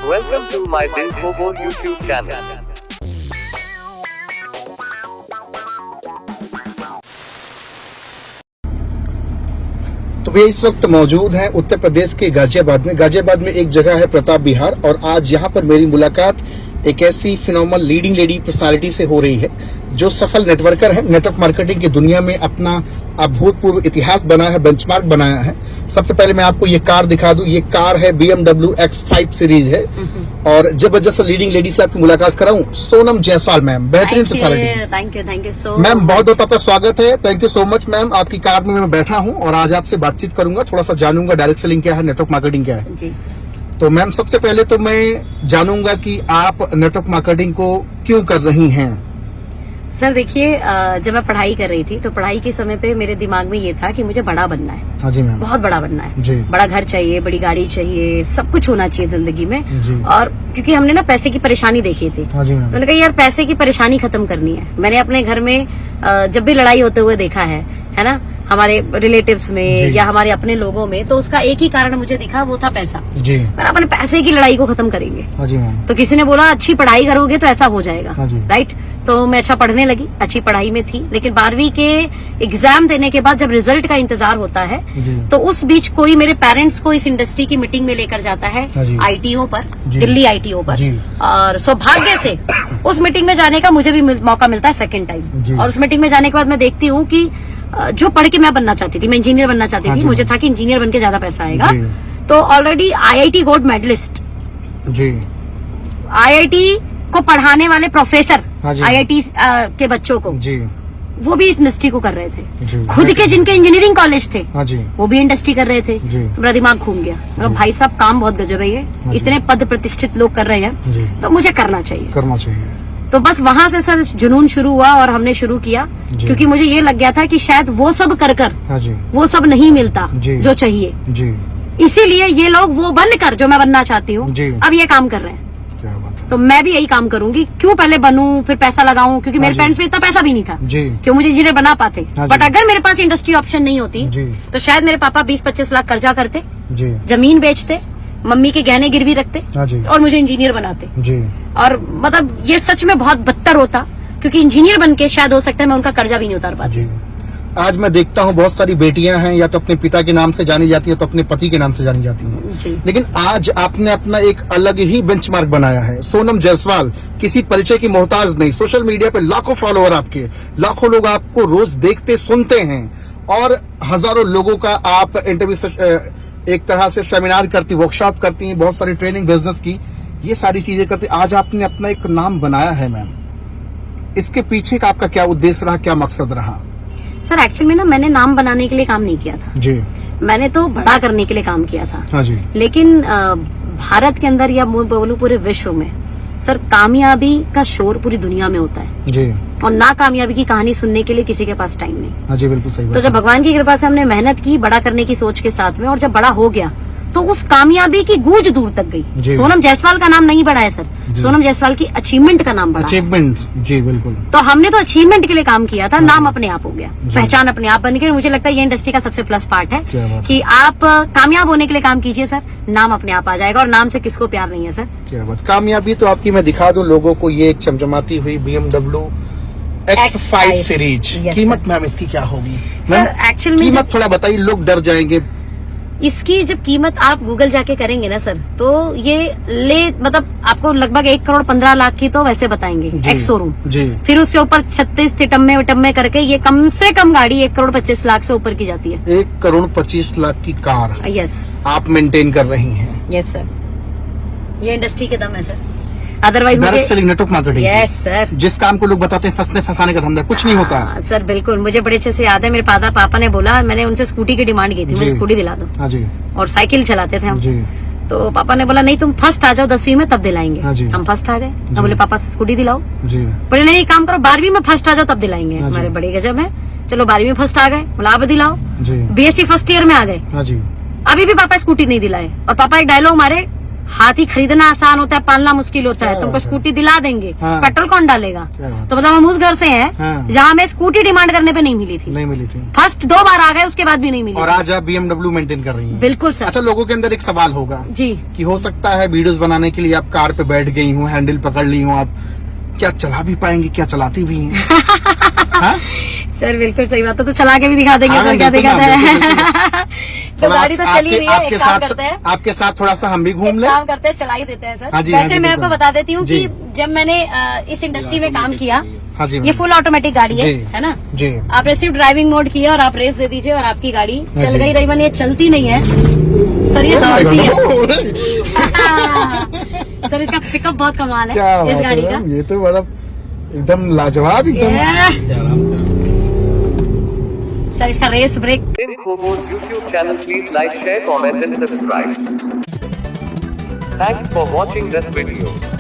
Welcome to my Dil Kobo YouTube channel. तो भैया इस वक्त मौजूद है उत्तर प्रदेश के गाजियाबाद में एक जगह है प्रताप विहार, और आज यहाँ पर मेरी मुलाकात एक ऐसी फिनोमिनल लीडिंग लेडी पर्सनालिटी से हो रही है जो सफल नेटवर्कर है, नेटवर्क मार्केटिंग की दुनिया में अपना अभूतपूर्व इतिहास बनाया है, बेंचमार्क बनाया है। सबसे पहले मैं आपको ये कार दिखा दूं, ये कार है BMW X5 सीरीज है, और जबरदस्त लीडिंग लेडी से आपकी मुलाकात कराऊं, सोनम जायसवाल मैम, बेहतरीन personality. Thank you so ma'am बहुत बहुत आपका स्वागत है, thank you so much ma'am. आपकी कार में मैं बैठा हूँ और आज आपसे बातचीत करूंगा, थोड़ा सा जानूंगा डायरेक्ट सेलिंग क्या है, नेटवर्क मार्केटिंग क्या है जी। तो मैम सबसे पहले तो मैं जानूंगा कि आप नेटवर्क मार्केटिंग को क्यों कर रही हैं? सर देखिए, जब मैं पढ़ाई कर रही थी तो पढ़ाई के समय पे मेरे दिमाग में ये था कि मुझे बड़ा बनना है। हाँ जी मैम। बहुत बड़ा बनना है जी। बड़ा घर चाहिए, बड़ी गाड़ी चाहिए, सब कुछ होना चाहिए जिंदगी में जी। और क्योंकि हमने ना पैसे की परेशानी देखी थी, हाँ जी मैम। तो मैंने कहा यार पैसे की परेशानी खत्म करनी है। मैंने अपने घर में जब भी लड़ाई होते हुए देखा है ना, हमारे रिलेटिव्स में या हमारे अपने लोगों में, तो उसका एक ही कारण मुझे दिखा, वो था पैसा। जी। पर अपन पैसे की लड़ाई को खत्म करेंगे। हाँ जी मैम। तो किसी ने बोला अच्छी पढ़ाई करोगे तो ऐसा हो जाएगा। हाँ जी। राइट। तो मैं अच्छा पढ़ने लगी, अच्छी पढ़ाई में थी, लेकिन 12वीं के एग्जाम देने के बाद जब रिजल्ट का इंतजार होता है तो उस बीच कोई मेरे पेरेंट्स को इस इंडस्ट्री की मीटिंग में लेकर जाता है, ITO पर, दिल्ली ITO पर, और सौभाग्य से उस मीटिंग में जाने का मुझे भी मौका मिलता है सेकेंड टाइम। और उस मीटिंग में जाने के बाद मैं देखती हूँ कि जो पढ़ के मैं बनना चाहती थी, मैं इंजीनियर बनना चाहती थी, मुझे था कि इंजीनियर बन के ज्यादा पैसा आएगा। तो already IIT gold medallist, IIT को पढ़ाने वाले प्रोफेसर, IIT के बच्चों को, वो भी इस इंडस्ट्री को कर रहे थे। खुद के जिनके इंजीनियरिंग कॉलेज थे वो भी इंडस्ट्री कर रहे थे। तो मेरा दिमाग घूम गया, मतलब भाई साहब काम बहुत गजब है, ये इतने पद प्रतिष्ठित लोग कर रहे हैं तो मुझे करना चाहिए। तो बस वहां से सर जुनून शुरू हुआ और हमने शुरू किया, क्योंकि मुझे ये लग गया था कि शायद वो सब कर वो सब नहीं मिलता जो चाहिए, इसीलिए ये लोग वो बनकर जो मैं बनना चाहती हूँ अब ये काम कर रहे हैं। तो मैं भी यही काम करूंगी, क्यों पहले बनूं फिर पैसा लगाऊं, क्योंकि मेरे पेरेंट्स में इतना पैसा भी नहीं था क्यों मुझे इंजीनियर बना पाते। बट अगर मेरे पास इंडस्ट्री ऑप्शन नहीं होती तो शायद मेरे पापा 20-25 लाख कर्जा करते, जमीन बेचते, मम्मी के गहने गिरवी रखते और मुझे इंजीनियर बनाते। और मतलब ये सच में बहुत बदतर होता, क्योंकि इंजीनियर बन के शायद हो सकता है मैं उनका कर्जा भी नहीं उतार पाती। आज मैं देखता हूँ बहुत सारी बेटियां हैं, या तो अपने पिता के नाम से जानी जाती है तो अपने पति के नाम से जानी जाती हैं, लेकिन आज आपने अपना एक अलग ही बेंचमार्क बनाया है। सोनम जायसवाल किसी परिचय की मोहताज नहीं, सोशल मीडिया पे लाखों फॉलोअर आपके, लाखों लोग आपको रोज देखते सुनते हैं, और हजारों लोगों का आप इंटरव्यू, एक तरह से सेमिनार करती, वर्कशॉप करती हैं, बहुत सारी ट्रेनिंग, बिजनेस की, ये सारी चीजें करती। आज आपने अपना एक नाम बनाया है मैम, इसके पीछे का आपका क्या उद्देश्य रहा, क्या मकसद रहा? सर एक्चुअली में ना मैंने नाम बनाने के लिए काम नहीं किया था जी, मैंने तो बड़ा करने के लिए काम किया था। हाँ जी। लेकिन भारत के अंदर या बोलूं पूरे विश्व में सर, कामयाबी का शोर पूरी दुनिया में होता है जी, और ना कामयाबी की कहानी सुनने के लिए किसी के पास टाइम नहीं। हाँ जी, बिल्कुल सही। तो जब भगवान की कृपा से हमने मेहनत की बड़ा करने की सोच के साथ में, और जब बड़ा हो गया तो उस कामयाबी की गूंज दूर तक गई। सोनम जायसवाल का नाम नहीं बढ़ा है सर, सोनम जायसवाल की अचीवमेंट का नाम बढ़ा। अचीवमेंट जी बिल्कुल। तो हमने तो अचीवमेंट के लिए काम किया था, नाम अपने आप हो गया, पहचान अपने आप बन गई। मुझे लगता है ये इंडस्ट्री का सबसे प्लस पार्ट है कि आप कामयाब होने के लिए काम कीजिए सर, नाम अपने आप आ जाएगा, और नाम से किसको प्यार नहीं है सर। क्या बात। कामयाबी तो आपकी मैं दिखा दूं लोगों को, ये एक चमचमाती हुई BMW X5 सीरीज। कीमत मैम इसकी क्या होगी? सर एक्चुअली कीमत थोड़ा बताइए, लोग डर जाएंगे। इसकी जब कीमत आप गूगल जाके करेंगे ना सर, तो ये मतलब आपको लगभग 1,15,00,000 की तो वैसे बताएंगे एक्स शोरूम, फिर उसके ऊपर 36 टिटम्मे करके ये कम से कम गाड़ी 1,25,00,000 से ऊपर की जाती है। 1,25,00,000 की कार यस आप मेंटेन कर रही हैं? यस सर, ये इंडस्ट्री के दम है sir, otherwise direct selling, network marketing. Yes sir. जिस काम को लोग बताते हैं फंसने फंसाने का धंधा, कुछ नहीं होता सर। बिल्कुल, मुझे बड़े अच्छे से याद है, मेरे पापा ने बोला, मैंने उनसे स्कूटी की डिमांड की थी, मुझे स्कूटी दिला दो। हाँ जी। और साइकिल चलाते थे हम जी। तो पापा ने बोला नहीं तुम फर्स्ट आ जाओ 10वीं में तब दिलाएंगे। हाँ हम फर्स्ट आ गए, हम बोले पापा स्कूटी दिलाओ जी। बोले नहीं काम करो 12वीं में फर्स्ट आ जाओ तब दिलाएंगे। हमारे बड़े गजब है, चलो 12वीं में फर्स्ट आ गए, बोला अब दिलाओ। BSc फर्स्ट ईयर में आ गए, अभी भी पापा स्कूटी नहीं दिलाए, और पापा एक डायलॉग मारे, हाथी खरीदना आसान होता है, पालना मुश्किल होता है। तुमको स्कूटी दिला देंगे, हाँ। पेट्रोल कौन डालेगा? तो मतलब हम उस घर से हैं हाँ। जहाँ हमें स्कूटी डिमांड करने पे नहीं मिली थी। नहीं मिली थी। फर्स्ट 2 बार आ गए, उसके बाद भी नहीं मिली। और आज आप BMW मेंटेन कर रही हैं। बिल्कुल सर। अच्छा, लोगों के अंदर एक सवाल होगा जी, कि हो सकता है वीडियोस बनाने के लिए आप कार पे बैठ गई हूँ, हैंडल पकड़ ली हूँ, आप क्या चला भी पाएंगी, क्या चलाती भी हैं? हाँ? सर बिल्कुल सही बात है, तो चला के भी दिखा देंगे। हाँ, सर क्या बिल्कुल दिखाता ना, है? तो थोड़ा गाड़ी तो चली रही है, आपके एक काम साथ करते हैं, आपके साथ थोड़ा सा हम भी घूम एक ले। काम करते हैं, चला ही देते हैं सर। हाँ जी, हाँ वैसे जी, मैं आपको बिल्कुल। बता देती हूँ जी। कि जब मैंने इस इंडस्ट्री में काम किया, हाँ जी, ये फुल ऑटोमेटिक गाड़ी जी। है ना? जी। आप सिर्फ ड्राइविंग मोड किया और आप रेस दे दीजिए और आपकी गाड़ी हाँ चल जी। गई। रही ये चलती नहीं है सर, ये दौड़ती है। सर इसका पिकअप बहुत कमाल क्या है इस बात गाड़ी है, का। ये तो बड़ा एकदम लाजवाब एकदम। सर इसका रेस ब्रेक। Infobo YouTube channel, please like, share, comment and subscribe. Thanks for watching this video.